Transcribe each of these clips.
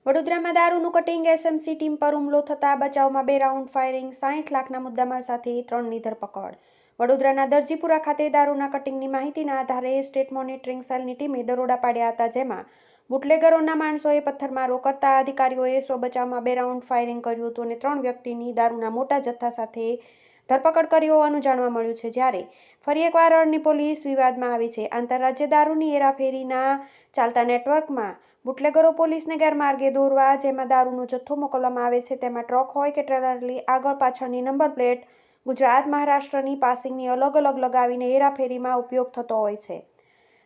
વડોદરામાં દારૂનું cutting SMC team પર હુમલો થતાં બચાવમાં 2 રાઉન્ડ ફાયરિંગ 60 લાખના મુદ્દામાલ સાથે 3ની ધરપકડ. વડોદરાના દરજીપુરા ખાતે દારૂના કટિંગની માહિતીના આધારે સ્ટેટ મોનિટરિંગ સેલની ટીમે દરોડા પાડ્યા હતા, જેમાં બુટલેગરોના માણસોએ પથ્થરમારો કરતા અધિકારીઓએ સ્વબચાવમાં 2 રાઉન્ડ ફાયરિંગ કર્યું હતું અને 3 વ્યક્તિની દારૂના મોટા જથ્થા સાથે ધરપકડ કરી હોવાનું જાણવા મળ્યું છે. જ્યારે ફરી એકવાર અરણી પોલીસ વિવાદમાં આવી છે. આંતરરાજ્ય દારૂની હેરાફેરીના ચાલતા નેટવર્કમાં બુટલેગરો પોલીસને ગેરમાર્ગે દોરવા, જેમાં દારૂનો જથ્થો મોકલવામાં આવે છે, તેમાં ટ્રક હોય કે ટ્રેલરની આગળ પાછળની નંબર પ્લેટ ગુજરાત મહારાષ્ટ્રની પાસિંગની અલગ અલગ લગાવીને હેરાફેરીમાં ઉપયોગ થતો હોય છે.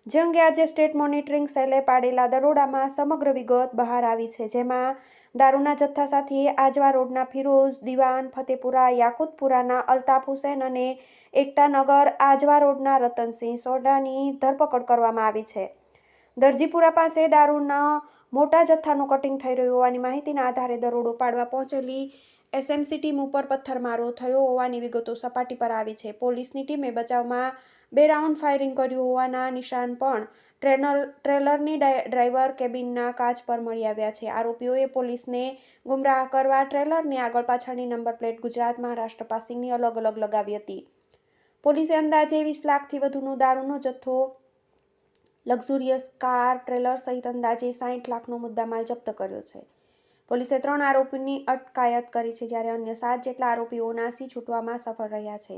જે અંગે આજે સ્ટેટ મોનિટરિંગ સેલે પાડેલા દરોડામાં સમગ્ર વિગત બહાર આવી છે, જેમાં દારૂના જથ્થા સાથે આજવા રોડના ફિરોઝ દિવાન, ફતેપુરા યાકુતપુરાના અલ્તાફ હુસેન અને એકતાનગર આજવા રોડના રતનસિંહ સોઢાની ધરપકડ કરવામાં આવી છે. દરજીપુરા પાસે દારૂના મોટા જથ્થાનું કટિંગ થઈ રહ્યું હોવાની માહિતીના આધારે દરોડો પાડવા પહોંચેલી એસએમસી ટીમ ઉપર પથ્થરમારો થયો હોવાની વિગતો સપાટી પર આવી છે. પોલીસની ટીમે બચાવમાં 2 રાઉન્ડ ફાયરિંગ કર્યું હોવાના નિશાન પણ ટ્રેલરની ડ્રાઈવર કેબિનના કાચ પર મળી આવ્યા છે. આરોપીઓએ પોલીસને ગુમરાહ કરવા ટ્રેલરની આગળ પાછળની નંબર પ્લેટ ગુજરાત મહારાષ્ટ્ર પાસિંગની અલગ અલગ લગાવી હતી. પોલીસે અંદાજે 20 લાખથી વધુનો દારૂનો જથ્થો, લક્ઝુરિયસ કાર, ટ્રેલર સહિત અંદાજે 60 લાખનો મુદ્દામાલ જપ્ત કર્યો છે. પોલીસે 3 આરોપીની અટકાયત કરી છે, જ્યારે અન્ય 7 જેટલા આરોપીઓ નાસી છૂટવામાં સફળ રહ્યા છે.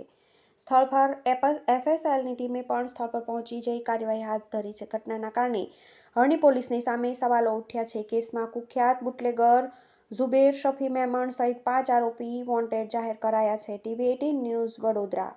સ્થળ પર એફએસએલની ટીમે પણ સ્થળ પર પહોંચી જઈ કાર્યવાહી હાથ ધરી છે. ઘટનાના કારણે અરણી પોલીસની સામે સવાલો ઉઠ્યા છે. કેસમાં કુખ્યાત બુટલેગર ઝુબેર શફી મેમણ સહિત 5 આરોપી વોન્ટેડ જાહેર કરાયા છે. TV18 news, Vadodara.